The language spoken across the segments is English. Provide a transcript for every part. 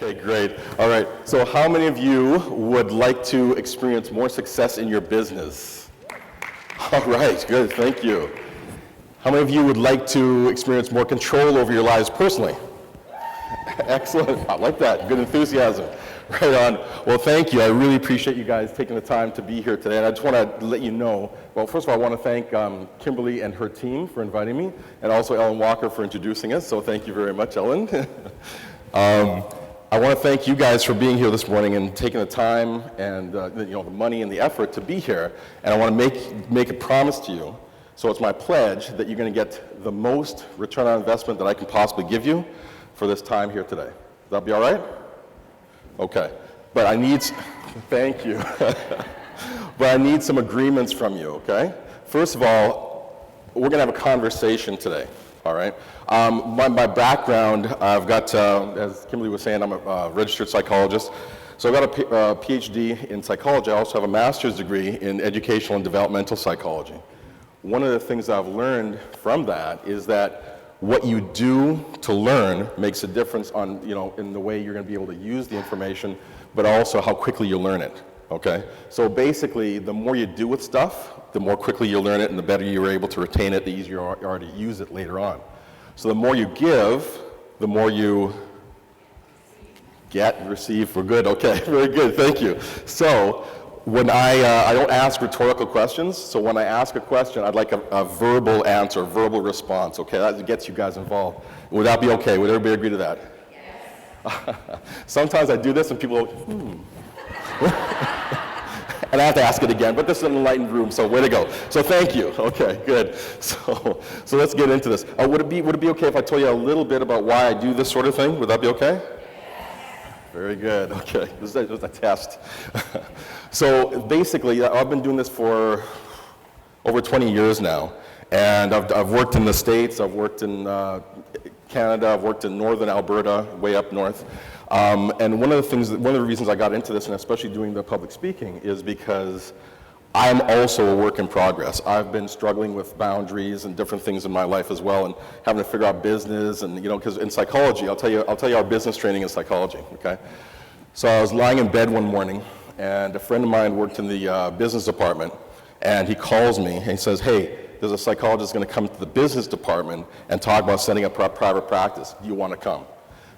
Okay, great. All right, so how many of you would like to experience more success in your business? All right, good, thank you. How many of you would like to experience more control over your lives personally? Excellent, I like that, good enthusiasm. Right on. Well, thank you. I really appreciate you guys taking the time to be here today. And I just want to let you know, well, first of all, I want to thank Kimberly and her team for inviting me, and also Ellen Walker for introducing us. So thank you very much, Ellen. I want to thank you guys for being here this morning and taking the time and the money and the effort to be here. And I want to make a promise to you. So it's my pledge that you're going to get the most return on investment that I can possibly give you for this time here today. That'll be all right? Okay, but I need, thank you. But I need some agreements from you, okay? First of all, we're gonna have a conversation today, all right? My background, I've got, as Kimberly was saying, I'm a registered psychologist. So I've got a PhD in psychology. I also have a master's degree in educational and developmental psychology. One of the things I've learned from that is that what you do to learn makes a difference on, in the way you're going to be able to use the information, but also how quickly you learn it, okay? So basically, the more you do with stuff, the more quickly you learn it, and the better you're able to retain it, the easier you are to use it later on. So the more you give, the more you get and receive. We're good, okay, very good, thank you. So, when I don't ask rhetorical questions, so when I ask a question, I'd like a verbal answer, verbal response, okay? That gets you guys involved. Would that be okay? Would everybody agree to that? Yes. Sometimes I do this and people go, and I have to ask it again, but this is an enlightened room, so way to go. So thank you, okay, good. So let's get into this. Would it be okay if I told you a little bit about why I do this sort of thing? Would that be okay? Very good, okay, this is a test. So basically, I've been doing this for over 20 years now, and I've worked in the States, I've worked in Canada, I've worked in northern Alberta, way up north. And one of the reasons I got into this, and especially doing the public speaking, is because I'm also a work in progress. I've been struggling with boundaries and different things in my life as well, and having to figure out business, and because in psychology, I'll tell you our business training in psychology, okay? So I was lying in bed one morning, and a friend of mine worked in the business department, and he calls me, and he says, hey, there's a psychologist going to come to the business department and talk about setting up private practice. Do you want to come?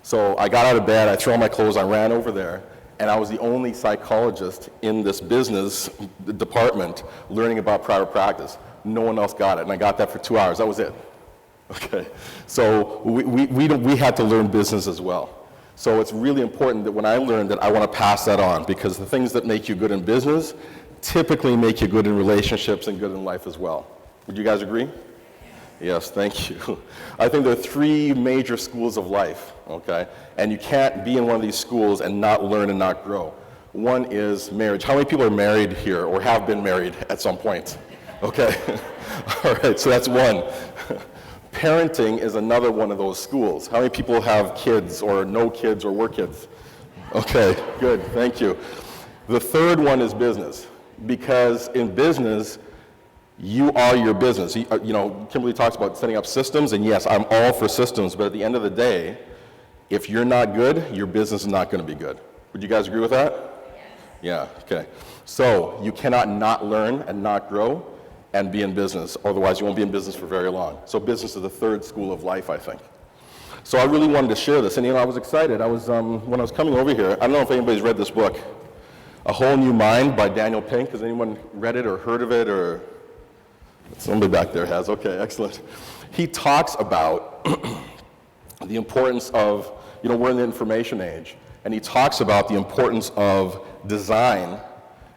So I got out of bed, I threw on my clothes, I ran over there, and I was the only psychologist in this business department learning about private practice. No one else got it, and I got that for 2 hours. That was it. Okay, so we had to learn business as well. So it's really important that when I learned that I want to pass that on, because the things that make you good in business typically make you good in relationships and good in life as well. Would you guys agree? Yes, thank you. I think there are 3 major schools of life, okay? And you can't be in one of these schools and not learn and not grow. One is marriage. How many people are married here or have been married at some point? Okay, all right, so that's one. Parenting is another one of those schools. How many people have kids or no kids or were kids? Okay, good, thank you. The third one is business, because in business, you are your business. Kimberly talks about setting up systems, and yes, I'm all for systems, but at the end of the day, if you're not good, your business is not going to be good. Would you guys agree with that? Yes. Yeah, okay. So you cannot not learn and not grow and be in business, otherwise you won't be in business for very long. So business is the third school of life, I think. So I really wanted to share this, and I was excited. I was, when I was coming over here, I don't know if anybody's read this book, A Whole New Mind by Daniel Pink. Has anyone read it or heard of it, or? Somebody back there has, okay, excellent. He talks about the importance of, we're in the information age, and he talks about the importance of design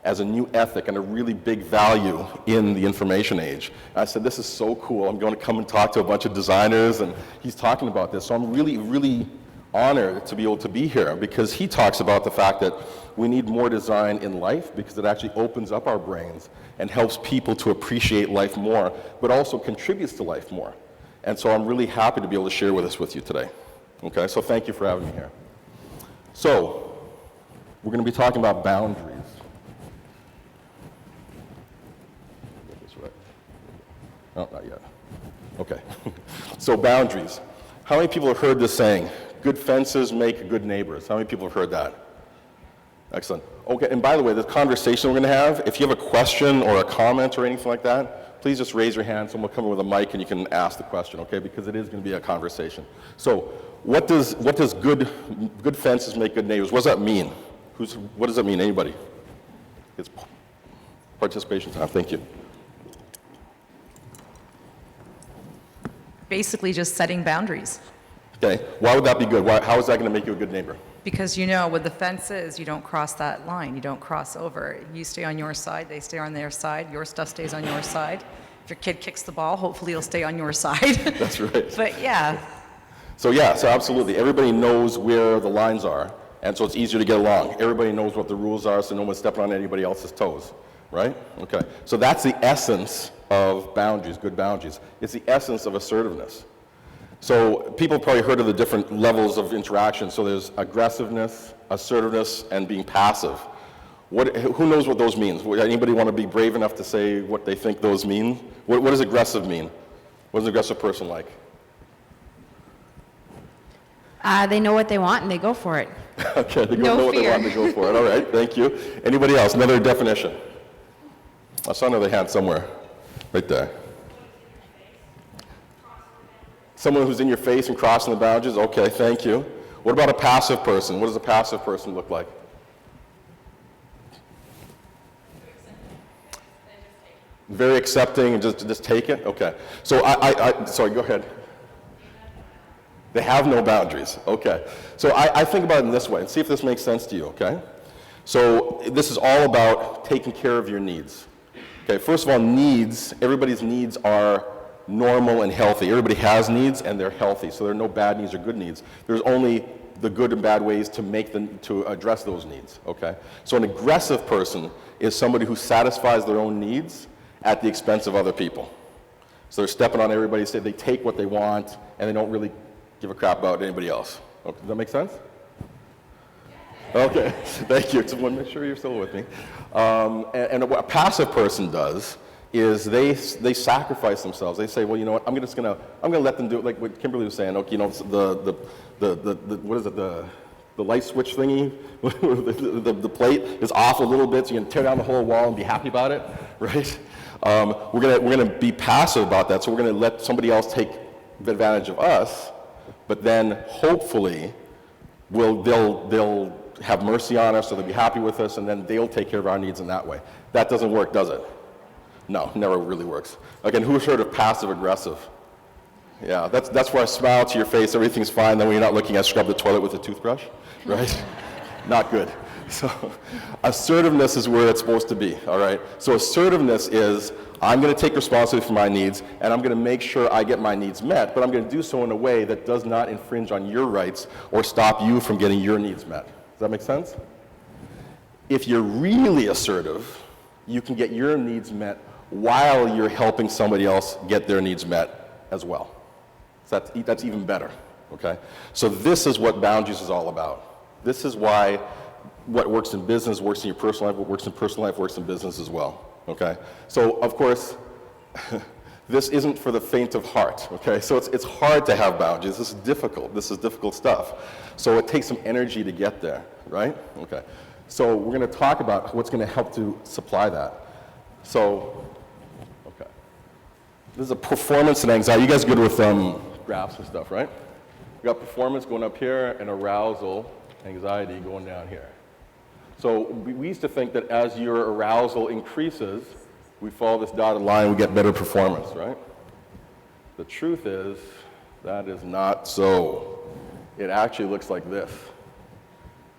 as a new ethic and a really big value in the information age. And I said, this is so cool. I'm going to come and talk to a bunch of designers, and he's talking about this. So I'm really, really honored to be able to be here, because he talks about the fact that we need more design in life, because it actually opens up our brains and helps people to appreciate life more, but also contributes to life more. And so I'm really happy to be able to share this with you today. Okay, so thank you for having me here. So, we're going to be talking about boundaries. Get this right. Oh, not yet. Okay. So boundaries. How many people have heard this saying? good fences make good neighbors. How many people have heard that? Excellent. Okay, and by the way, the conversation we're going to have, if you have a question or a comment or anything like that, please just raise your hand. Someone will come in with a mic and you can ask the question, okay? Because it is going to be a conversation. So, what does good fences make good neighbors? What does that mean? What does that mean? Anybody? It's participation time. Thank you. Basically just setting boundaries. Okay. Why would that be good? How is that going to make you a good neighbor? Because you know, with the fences, you don't cross that line. You don't cross over. You stay on your side, they stay on their side, your stuff stays on your side. If your kid kicks the ball, hopefully he'll stay on your side. That's right. But yeah. So absolutely. Everybody knows where the lines are, and so it's easier to get along. Everybody knows what the rules are, so no one's stepping on anybody else's toes, right? Okay. So that's the essence of boundaries, good boundaries. It's the essence of assertiveness. So people probably heard of the different levels of interaction. So there's aggressiveness, assertiveness, and being passive. Who knows what those mean? Anybody want to be brave enough to say what they think those mean? What does aggressive mean? What is an aggressive person like? They know what they want and they go for it. Okay, they No know what they fear. want, they go for it. All right, thank you. Anybody else? Another definition? I saw another hand somewhere. Right there. Someone who's in your face and crossing the boundaries? Okay, thank you. What about a passive person? What does a passive person look like? Very accepting and just take it? Okay. So sorry, go ahead. They have no boundaries. Okay. So I think about it in this way, and see if this makes sense to you, okay? So this is all about taking care of your needs. Okay, first of all, needs, everybody's needs are normal and healthy. Everybody has needs and they're healthy, so there are no bad needs or good needs. There's only the good and bad ways to address those needs, okay? So an aggressive person is somebody who satisfies their own needs at the expense of other people. So they're stepping on everybody, say they take what they want, and they don't really give a crap about anybody else. Okay, does that make sense? Okay, thank you. Just want to make sure you're still with me. And what a passive person does is they sacrifice themselves. They say, well, you know what? I'm gonna let them do it. Like what Kimberly was saying. Okay, you know, the what is it? The light switch thingy, the plate is off a little bit, so you can tear down the whole wall and be happy about it, right? We're gonna be passive about that. So we're gonna let somebody else take advantage of us, but then hopefully they'll have mercy on us, or they'll be happy with us, and then they'll take care of our needs in that way. That doesn't work, does it? No, never really works. Again, who's heard of passive aggressive? Yeah, that's where I smile to your face, everything's fine, then when you're not looking, I scrub the toilet with a toothbrush, right? Not good. So assertiveness is where it's supposed to be, all right? So assertiveness is, I'm going to take responsibility for my needs, and I'm going to make sure I get my needs met, but I'm going to do so in a way that does not infringe on your rights or stop you from getting your needs met. Does that make sense? If you're really assertive, you can get your needs met while you're helping somebody else get their needs met as well. So that's even better, okay? So this is what boundaries is all about. This is why what works in business works in your personal life, what works in personal life works in business as well, okay? So, of course, this isn't for the faint of heart, okay? So it's hard to have boundaries. This is difficult stuff. So it takes some energy to get there, right? Okay. So we're going to talk about what's going to help to supply that. So, okay. This is a performance and anxiety. You guys are good with graphs and stuff, right? We got performance going up here and arousal, anxiety going down here. So we used to think that as your arousal increases, we follow this dotted line, we get better performance, right? The truth is, that is not so. It actually looks like this.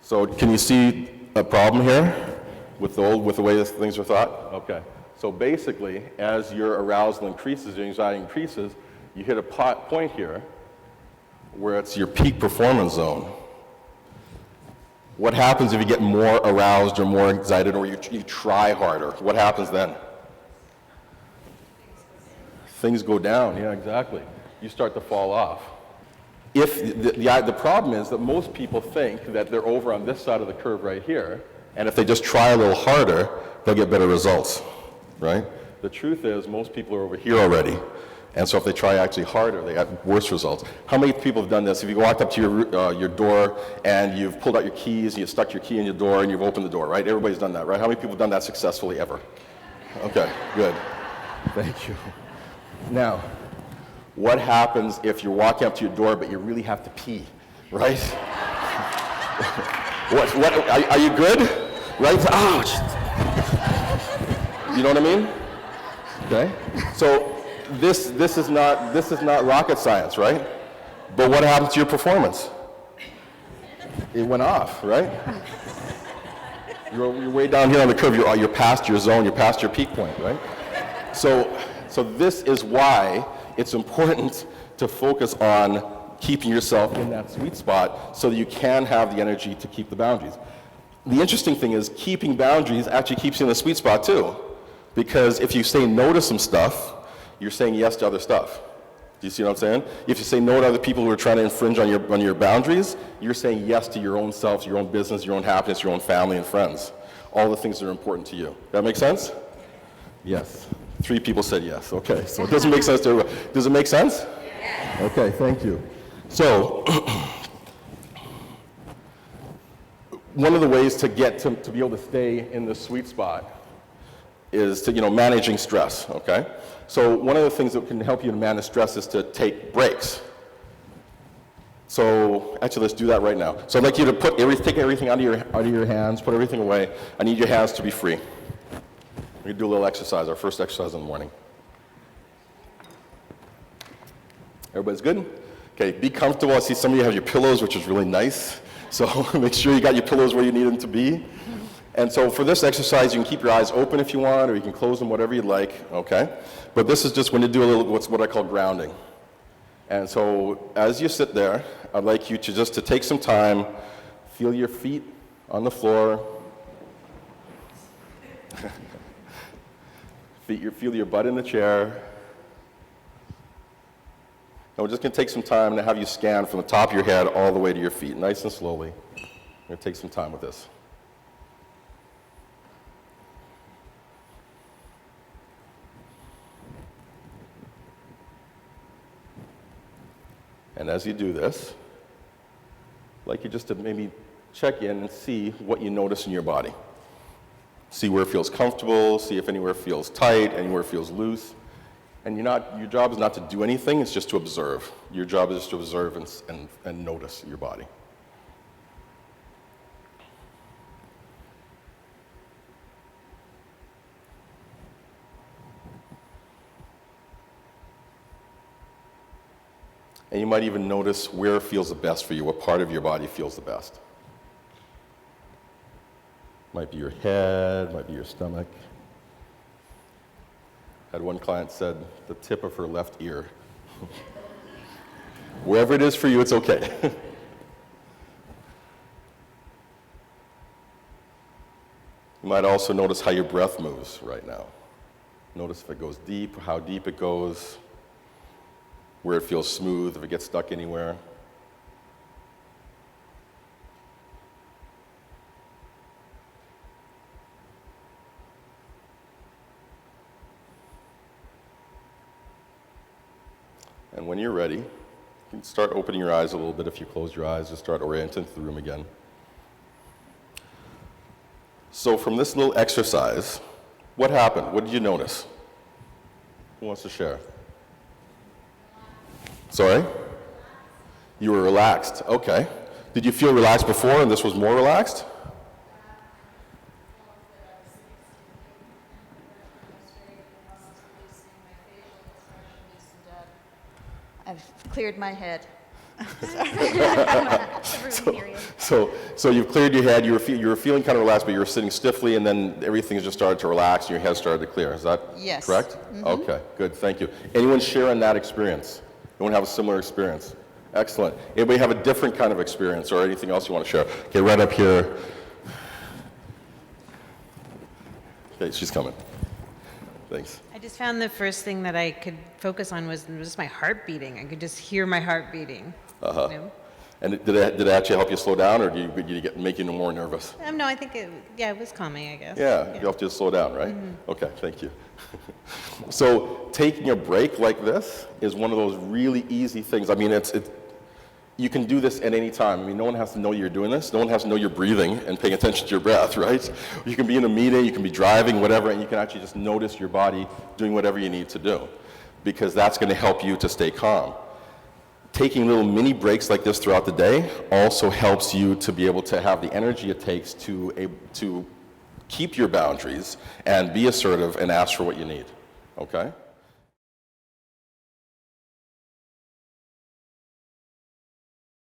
So can you see a problem here with the way things are thought? Okay. So basically, as your arousal increases, your anxiety increases, you hit a point here where it's your peak performance zone. What happens if you get more aroused or more excited, or you try harder? What happens then? Things go down, yeah, exactly. You start to fall off. If the problem is that most people think that they're over on this side of the curve right here, and if they just try a little harder, they'll get better results, right? The truth is most people are over here already, And so if they try actually harder, they have worse results. How many people have done this? If you walked up to your door and you've pulled out your keys, and you've stuck your key in your door, and you've opened the door, right? Everybody's done that, right? How many people have done that successfully ever? Okay, good. Thank you. Now, what happens if you're walking up to your door, but you really have to pee, right? Are you good? Right? Ouch! You know what I mean? Okay. So this is not rocket science, right? But what happened to your performance? It went off, right? You're way down here on the curve. You're past your zone. You're past your peak point, right? So this is why it's important to focus on keeping yourself in that sweet spot so that you can have the energy to keep the boundaries. The interesting thing is keeping boundaries actually keeps you in the sweet spot too. Because if you say no to some stuff, you're saying yes to other stuff. Do you see what I'm saying? If you say no to other people who are trying to infringe on your boundaries, you're saying yes to your own self, your own business, your own happiness, your own family and friends. All the things that are important to you. That make sense? Yes. 3 people said yes. Okay, so it doesn't make sense to everybody. Does it make sense? Yes. Okay, thank you. So, one of the ways to get to be able to stay in the sweet spot is to, managing stress, okay? So one of the things that can help you to manage stress is to take breaks. So actually, let's do that right now. So I'd like you to take everything out of your hands, put everything away. I need your hands to be free. We're gonna do a little exercise, our first exercise in the morning. Everybody's good? Okay, be comfortable. I see some of you have your pillows, which is really nice. So make sure you got your pillows where you need them to be. And so for this exercise, you can keep your eyes open if you want, or you can close them, whatever you'd like, okay? But this is just when you do a little, what I call grounding. And so as you sit there, I'd like you to take some time, feel your feet on the floor, feel your butt in the chair. And we're just going to take some time to have you scan from the top of your head all the way to your feet, nice and slowly. We're going to take some time with this. And as you do this, I'd like you just to maybe check in and see what you notice in your body. See where it feels comfortable, see if anywhere feels tight, anywhere feels loose. And your job is not to do anything, it's just to observe. Your job is just to observe and notice your body. And you might even notice where it feels the best for you, what part of your body feels the best. Might be your head, might be your stomach. Had one client said the tip of her left ear. Wherever it is for you, it's okay. You might also notice how your breath moves right now. Notice if it goes deep, how deep it goes, where it feels smooth, if it gets stuck anywhere. And when you're ready, you can start opening your eyes a little bit. If you close your eyes, just start orienting to the room again. So from this little exercise, what happened? What did you notice? Who wants to share? Sorry? You were relaxed. Okay. Did you feel relaxed before and this was more relaxed? I've cleared my head. So you've cleared your head, you were feeling kind of relaxed, but you were sitting stiffly, and then everything just started to relax, and your head started to clear. Is that Yes. correct? Mm-hmm. Okay, good, thank you. Anyone sharing that experience? Anyone have a similar experience? Excellent. Anybody have a different kind of experience or anything else you want to share? Okay, right up here. Okay, she's coming. Thanks. I just found the first thing that I could focus on was just my heart beating. I could just hear my heart beating. Uh-huh. You know? And did it actually help you slow down, or did you make you more nervous? No, I think it was calming, I guess. Yeah, you have to slow down, right? Okay, thank you. So taking a break like this is one of those really easy things. I mean, you can do this at any time. I mean, no one has to know you're doing this. No one has to know you're breathing and paying attention to your breath, right? You can be in a meeting, you can be driving, whatever, and you can actually just notice your body doing whatever you need to do, because that's going to help you to stay calm. Taking little mini breaks like this throughout the day also helps you to be able to have the energy it takes to keep your boundaries and be assertive and ask for what you need, okay?